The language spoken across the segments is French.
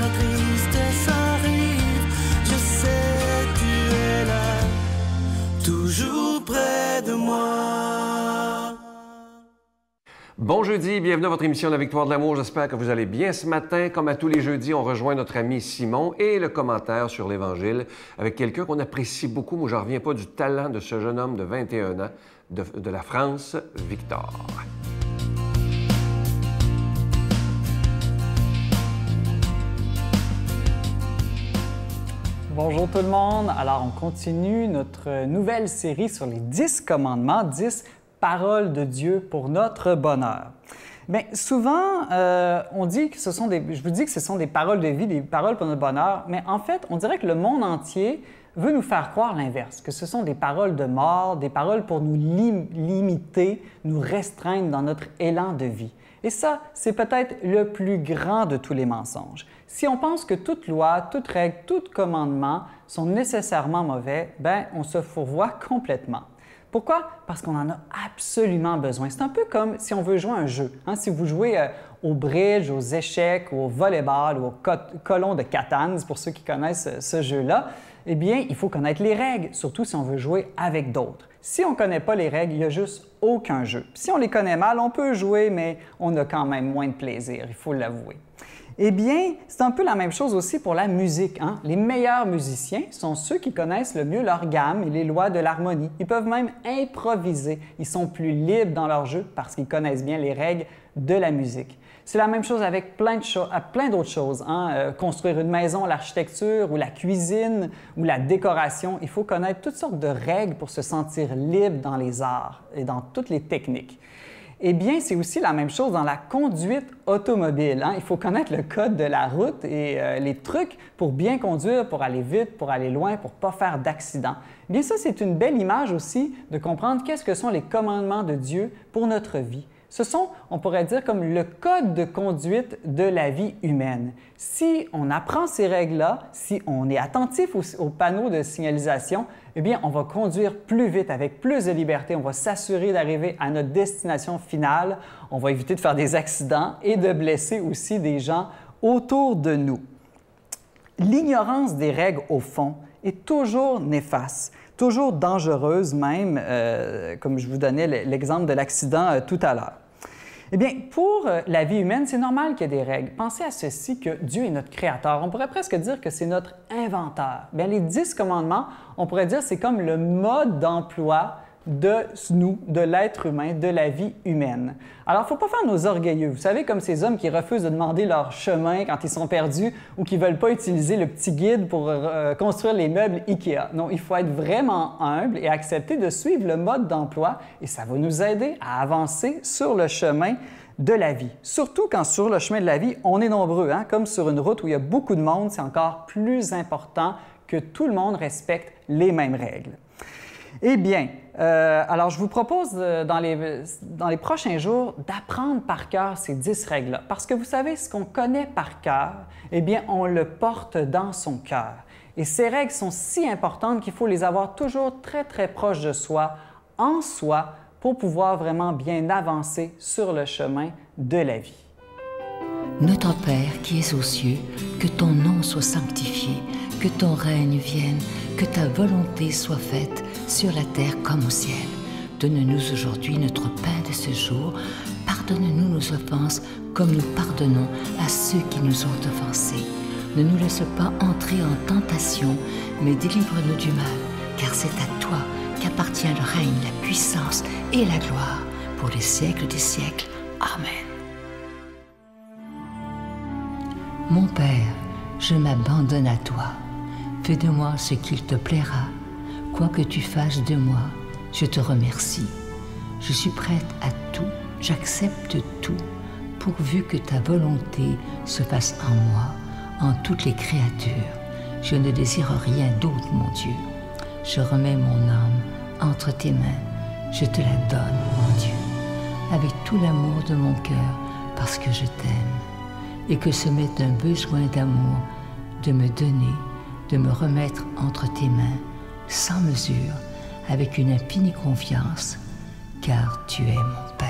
la tristesse arrive, je sais tu es là, toujours près de moi. Bon jeudi, bienvenue à votre émission La Victoire de l'amour. J'espère que vous allez bien ce matin. Comme à tous les jeudis, on rejoint notre ami Simon et le commentaire sur l'Évangile avec quelqu'un qu'on apprécie beaucoup. Moi, je n'en reviens pas du talent de ce jeune homme de 21 ans de la France, Victor. Bonjour tout le monde. Alors, on continue notre nouvelle série sur les 10 commandements, 10 paroles de Dieu pour notre bonheur. Bien, souvent, on dit que je vous dis que ce sont des paroles de vie, des paroles pour notre bonheur, mais en fait, on dirait que le monde entier veut nous faire croire l'inverse, que ce sont des paroles de mort, des paroles pour nous limiter, nous restreindre dans notre élan de vie. Et ça, c'est peut-être le plus grand de tous les mensonges. Si on pense que toute loi, toute règle, tout commandement sont nécessairement mauvais, bien, on se fourvoie complètement. Pourquoi? Parce qu'on en a absolument besoin. C'est un peu comme si on veut jouer à un jeu. Si vous jouez au bridge, aux échecs, au volleyball ou au colon de Catane, pour ceux qui connaissent ce jeu-là, eh bien, il faut connaître les règles, surtout si on veut jouer avec d'autres. Si on ne connaît pas les règles, il n'y a juste aucun jeu. Si on les connaît mal, on peut jouer, mais on a quand même moins de plaisir, il faut l'avouer. Eh bien, c'est un peu la même chose aussi pour la musique. Les meilleurs musiciens sont ceux qui connaissent le mieux leur gamme et les lois de l'harmonie. Ils peuvent même improviser. Ils sont plus libres dans leur jeu parce qu'ils connaissent bien les règles de la musique. C'est la même chose avec plein d'autres choses. Construire une maison, l'architecture ou la cuisine ou la décoration. Il faut connaître toutes sortes de règles pour se sentir libre dans les arts et dans toutes les techniques. Eh bien, c'est aussi la même chose dans la conduite automobile. Il faut connaître le code de la route et les trucs pour bien conduire, pour aller vite, pour aller loin, pour ne pas faire d'accident. Eh bien, ça, c'est une belle image aussi de comprendre qu'est-ce que sont les commandements de Dieu pour notre vie. Ce sont, on pourrait dire, comme le code de conduite de la vie humaine. Si on apprend ces règles-là, si on est attentif aux panneaux de signalisation, eh bien, on va conduire plus vite, avec plus de liberté. On va s'assurer d'arriver à notre destination finale. On va éviter de faire des accidents et de blesser aussi des gens autour de nous. L'ignorance des règles, au fond, est toujours néfaste, toujours dangereuse même, comme je vous donnais l'exemple de l'accident tout à l'heure. Eh bien, pour la vie humaine, c'est normal qu'il y ait des règles. Pensez à ceci, que Dieu est notre créateur. On pourrait presque dire que c'est notre inventeur. Bien, les 10 commandements, on pourrait dire c'est comme le mode d'emploi de nous, de l'être humain, de la vie humaine. Alors, il ne faut pas faire nos orgueilleux. Vous savez, comme ces hommes qui refusent de demander leur chemin quand ils sont perdus ou qui ne veulent pas utiliser le petit guide pour construire les meubles IKEA. Non, il faut être vraiment humble et accepter de suivre le mode d'emploi et ça va nous aider à avancer sur le chemin de la vie. Surtout quand sur le chemin de la vie, on est nombreux. Comme sur une route où il y a beaucoup de monde, c'est encore plus important que tout le monde respecte les mêmes règles. Eh bien, alors je vous propose dans les prochains jours d'apprendre par cœur ces 10 règles-là. Parce que vous savez, ce qu'on connaît par cœur, eh bien, on le porte dans son cœur. Et ces règles sont si importantes qu'il faut les avoir toujours très, très proches de soi, en soi, pour pouvoir vraiment bien avancer sur le chemin de la vie. Notre Père qui es aux cieux, que ton nom soit sanctifié, que ton règne vienne, que ta volonté soit faite sur la terre comme au ciel. Donne-nous aujourd'hui notre pain de ce jour. Pardonne-nous nos offenses comme nous pardonnons à ceux qui nous ont offensés. Ne nous laisse pas entrer en tentation, mais délivre-nous du mal, car c'est à toi qu'appartient le règne, la puissance et la gloire pour les siècles des siècles. Amen. Mon Père, je m'abandonne à toi. Fais de moi ce qu'il te plaira. Quoi que tu fasses de moi, je te remercie. Je suis prête à tout, j'accepte tout, pourvu que ta volonté se fasse en moi, en toutes les créatures. Je ne désire rien d'autre, mon Dieu. Je remets mon âme entre tes mains. Je te la donne, mon Dieu, avec tout l'amour de mon cœur, parce que je t'aime, et que ce m'est un besoin d'amour de me donner, de me remettre entre tes mains, sans mesure, avec une infinie confiance, car tu es mon Père.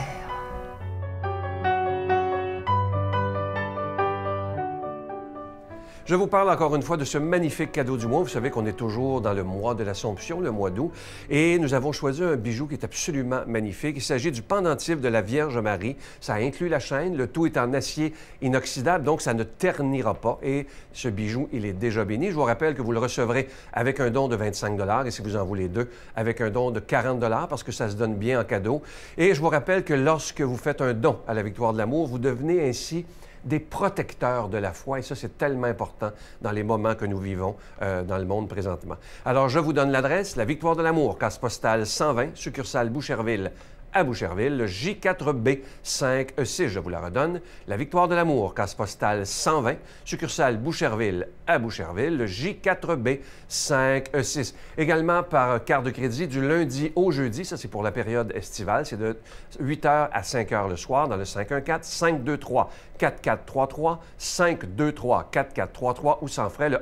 Je vous parle encore une fois de ce magnifique cadeau du mois. Vous savez qu'on est toujours dans le mois de l'Assomption, le mois d'août, et nous avons choisi un bijou qui est absolument magnifique. Il s'agit du pendentif de la Vierge Marie. Ça inclut la chaîne, le tout est en acier inoxydable, donc ça ne ternira pas. Et ce bijou, il est déjà béni. Je vous rappelle que vous le recevrez avec un don de 25 $ et si vous en voulez deux, avec un don de 40 $ parce que ça se donne bien en cadeau. Et je vous rappelle que lorsque vous faites un don à la Victoire de l'amour, vous devenez ainsi des protecteurs de la foi, et ça, c'est tellement important dans les moments que nous vivons dans le monde présentement. Alors, je vous donne l'adresse, la Victoire de l'amour, case postale 120, succursale Boucherville à Boucherville, le J4B 5E6, je vous la redonne. La Victoire de l'amour, case postale 120, succursale Boucherville à Boucherville, le J4B 5E6. Également par carte de crédit du lundi au jeudi, ça c'est pour la période estivale, c'est de 8h à 5h le soir dans le 514-523-4433, 523-4433 ou sans frais le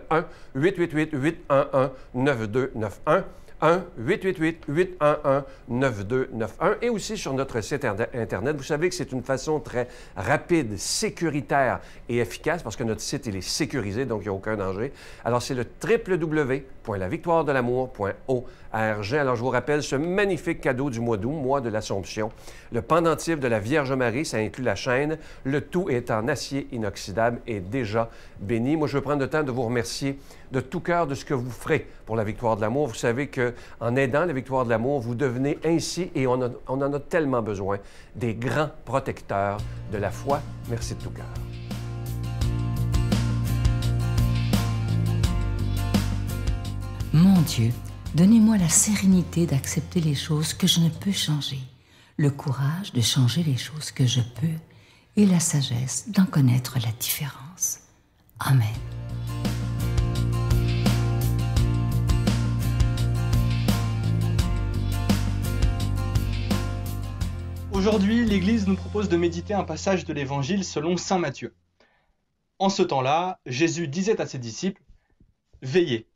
1-888-811-9291. 1-888-811-9291 et aussi sur notre site Internet. Vous savez que c'est une façon très rapide, sécuritaire et efficace parce que notre site, il est sécurisé, donc il n'y a aucun danger. Alors, c'est le www.lavictoiredelamour.org. Alors, je vous rappelle ce magnifique cadeau du mois d'août, mois de l'Assomption. Le pendentif de la Vierge Marie, ça inclut la chaîne. Le tout est en acier inoxydable et déjà béni. Moi, je veux prendre le temps de vous remercier de tout cœur de ce que vous ferez pour la Victoire de l'amour. Vous savez qu'en aidant la Victoire de l'amour, vous devenez ainsi, et on en a tellement besoin, des grands protecteurs de la foi. Merci de tout cœur. Mon Dieu, donnez-moi la sérénité d'accepter les choses que je ne peux changer, le courage de changer les choses que je peux et la sagesse d'en connaître la différence. Amen. Aujourd'hui, l'Église nous propose de méditer un passage de l'Évangile selon saint Matthieu. En ce temps-là, Jésus disait à ses disciples « Veillez,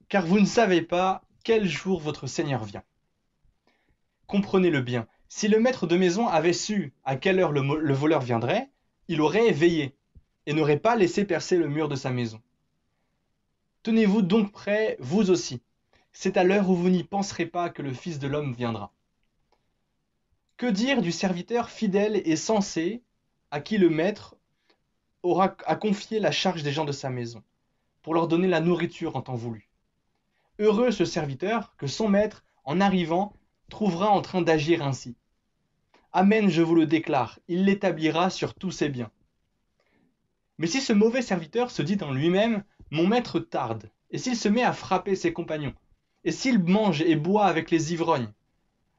car vous ne savez pas quel jour votre Seigneur vient. » Comprenez-le bien, si le maître de maison avait su à quelle heure le voleur viendrait, il aurait veillé et n'aurait pas laissé percer le mur de sa maison. Tenez-vous donc prêts, vous aussi. C'est à l'heure où vous n'y penserez pas que le Fils de l'homme viendra. Que dire du serviteur fidèle et sensé à qui le maître aura à confier la charge des gens de sa maison, pour leur donner la nourriture en temps voulu? Heureux ce serviteur que son maître, en arrivant, trouvera en train d'agir ainsi. Amen, je vous le déclare, il l'établira sur tous ses biens. Mais si ce mauvais serviteur se dit en lui-même, mon maître tarde, et s'il se met à frapper ses compagnons, et s'il mange et boit avec les ivrognes,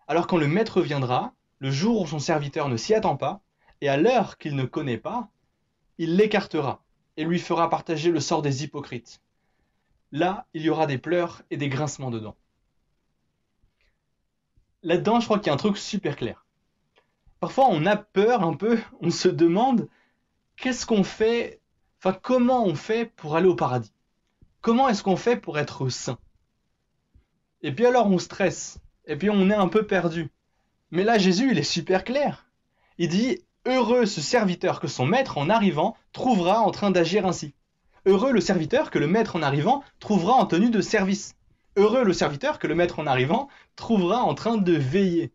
alors quand le maître viendra, le jour où son serviteur ne s'y attend pas, et à l'heure qu'il ne connaît pas, il l'écartera et lui fera partager le sort des hypocrites. Là, il y aura des pleurs et des grincements de dents. Là-dedans, je crois qu'il y a un truc super clair. Parfois, on a peur un peu, on se demande qu'est-ce qu'on fait, comment on fait pour aller au paradis? Comment est-ce qu'on fait pour être saint? Et puis alors, on stresse, et puis on est un peu perdu. Mais là, Jésus, il est super clair. Il dit « Heureux ce serviteur que son maître, en arrivant, trouvera en train d'agir ainsi. Heureux le serviteur que le maître, en arrivant, trouvera en tenue de service. Heureux le serviteur que le maître, en arrivant, trouvera en train de veiller. »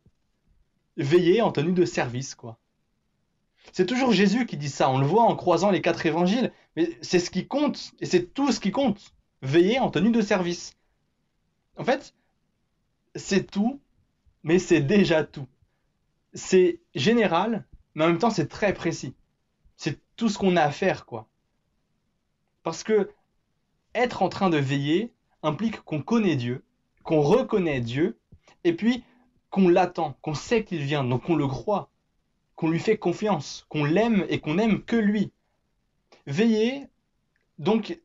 Veiller en tenue de service, quoi. C'est toujours Jésus qui dit ça. On le voit en croisant les 4 évangiles. Mais c'est ce qui compte, et c'est tout ce qui compte. Veiller en tenue de service. En fait, c'est tout. Mais c'est déjà tout. C'est général, mais en même temps, c'est très précis. C'est tout ce qu'on a à faire, quoi. Parce que être en train de veiller implique qu'on connaît Dieu, qu'on reconnaît Dieu, et puis qu'on l'attend, qu'on sait qu'il vient, donc qu'on le croit, qu'on lui fait confiance, qu'on l'aime et qu'on n'aime que lui. Veiller, donc,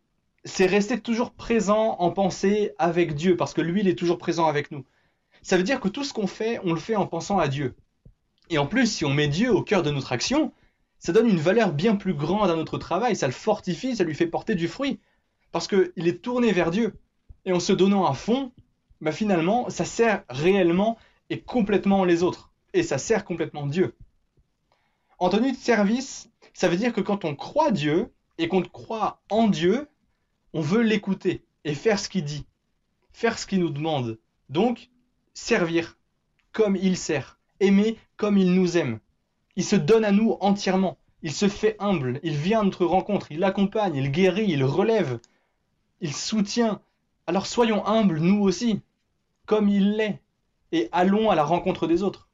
c'est rester toujours présent en pensée avec Dieu, parce que lui, il est toujours présent avec nous. Ça veut dire que tout ce qu'on fait, on le fait en pensant à Dieu. Et en plus, si on met Dieu au cœur de notre action, ça donne une valeur bien plus grande à notre travail, ça le fortifie, ça lui fait porter du fruit. Parce qu'il est tourné vers Dieu. Et en se donnant à fond, finalement, ça sert réellement et complètement les autres. Et ça sert complètement Dieu. En tenue de service, ça veut dire que quand on croit Dieu, et qu'on croit en Dieu, on veut l'écouter et faire ce qu'il dit, faire ce qu'il nous demande. Donc, servir comme il sert, aimer comme il nous aime. Il se donne à nous entièrement, il se fait humble, il vient à notre rencontre, il accompagne, il guérit, il relève, il soutient. Alors soyons humbles nous aussi, comme il l'est, et allons à la rencontre des autres.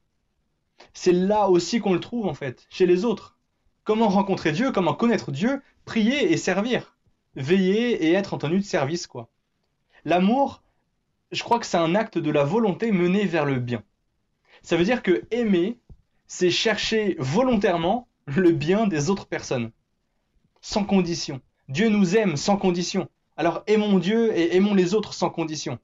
C'est là aussi qu'on le trouve en fait, chez les autres. Comment rencontrer Dieu, comment connaître Dieu, prier et servir, veiller et être en tenue de service, quoi. L'amour, je crois que c'est un acte de la volonté menée vers le bien. Ça veut dire que aimer, c'est chercher volontairement le bien des autres personnes, sans condition. Dieu nous aime sans condition. Alors aimons Dieu et aimons les autres sans condition.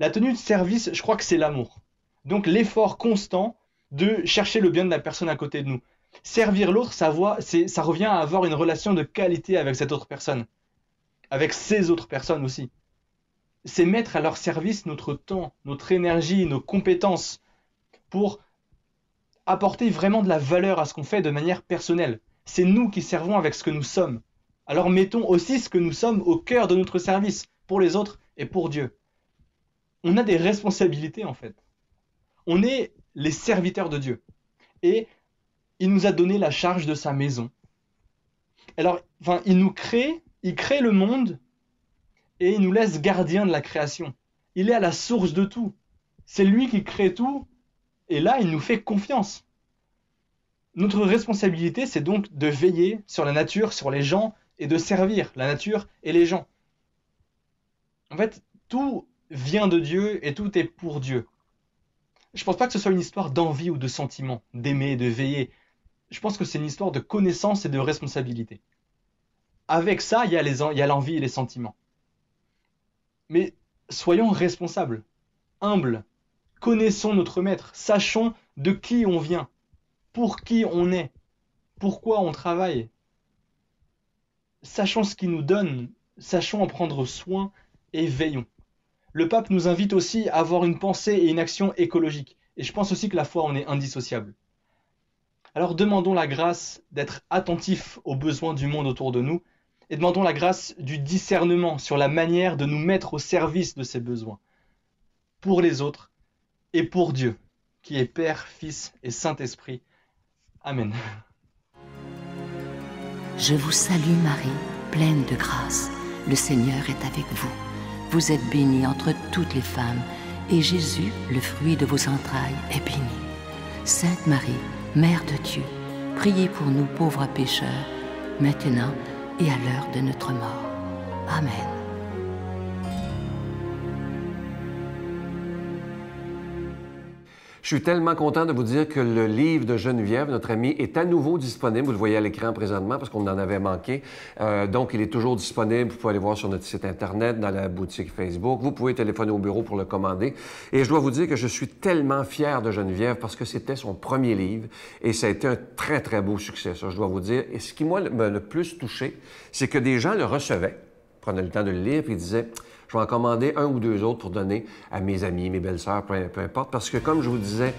La tenue de service, je crois que c'est l'amour. Donc l'effort constant de chercher le bien de la personne à côté de nous. Servir l'autre, ça revient à avoir une relation de qualité avec cette autre personne, avec ces autres personnes aussi. C'est mettre à leur service notre temps, notre énergie, nos compétences pour apporter vraiment de la valeur à ce qu'on fait de manière personnelle. C'est nous qui servons avec ce que nous sommes. Alors mettons aussi ce que nous sommes au cœur de notre service, pour les autres et pour Dieu. On a des responsabilités en fait. On est les serviteurs de Dieu. Et il nous a donné la charge de sa maison. Alors, il crée le monde et il nous laisse gardiens de la création. Il est à la source de tout. C'est lui qui crée tout et là, il nous fait confiance. Notre responsabilité, c'est donc de veiller sur la nature, sur les gens et de servir la nature et les gens. En fait, tout vient de Dieu et tout est pour Dieu. Je ne pense pas que ce soit une histoire d'envie ou de sentiment, d'aimer, de veiller. Je pense que c'est une histoire de connaissance et de responsabilité. Avec ça, il y a l'envie et les sentiments. Mais soyons responsables, humbles, connaissons notre maître, sachons de qui on vient, pour qui on est, pourquoi on travaille. Sachons ce qu'il nous donne, sachons en prendre soin et veillons. Le pape nous invite aussi à avoir une pensée et une action écologique. Et je pense aussi que la foi en est indissociable. Alors demandons la grâce d'être attentifs aux besoins du monde autour de nous et demandons la grâce du discernement sur la manière de nous mettre au service de ces besoins, pour les autres et pour Dieu, qui est Père, Fils et Saint-Esprit. Amen. Je vous salue Marie, pleine de grâce. Le Seigneur est avec vous. Vous êtes bénie entre toutes les femmes, et Jésus, le fruit de vos entrailles, est béni. Sainte Marie, Mère de Dieu, priez pour nous pauvres pécheurs, maintenant et à l'heure de notre mort. Amen. Je suis tellement content de vous dire que le livre de Geneviève, notre amie, est à nouveau disponible. Vous le voyez à l'écran présentement parce qu'on en avait manqué. Donc, il est toujours disponible. Vous pouvez aller voir sur notre site Internet, dans la boutique Facebook. Vous pouvez téléphoner au bureau pour le commander. Et je dois vous dire que je suis tellement fier de Geneviève parce que c'était son premier livre et ça a été un très, très beau succès, ça, je dois vous dire. Et ce qui, moi, m'a le plus touché, c'est que des gens le recevaient, prenaient le temps de le lire, puis ils disaient... Je vais en commander un ou deux autres pour donner à mes amis, mes belles-sœurs, peu importe. Parce que, comme je vous disais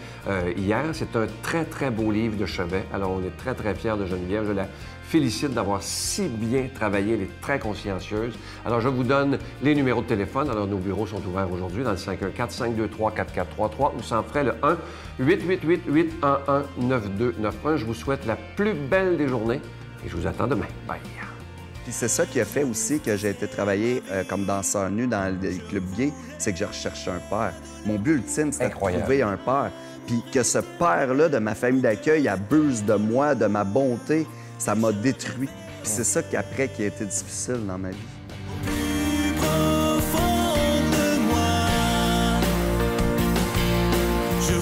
hier, c'est un très, très beau livre de chevet. Alors, on est très, très fiers de Geneviève. Je la félicite d'avoir si bien travaillé. Elle est très consciencieuse. Alors, je vous donne les numéros de téléphone. Alors, nos bureaux sont ouverts aujourd'hui dans le 514-523-4433 ou sans frais le 1-888-811-9291. Je vous souhaite la plus belle des journées et je vous attends demain. Bye! Puis c'est ça qui a fait aussi que j'ai été travailler comme danseur nu dans le club gay, c'est que je recherchais un père. Mon but ultime, c'était de trouver un père. Puis que ce père-là de ma famille d'accueil abuse de moi, de ma bonté, ça m'a détruit. Puis c'est ça qu'après qui a été difficile dans ma vie. Profond de moi, je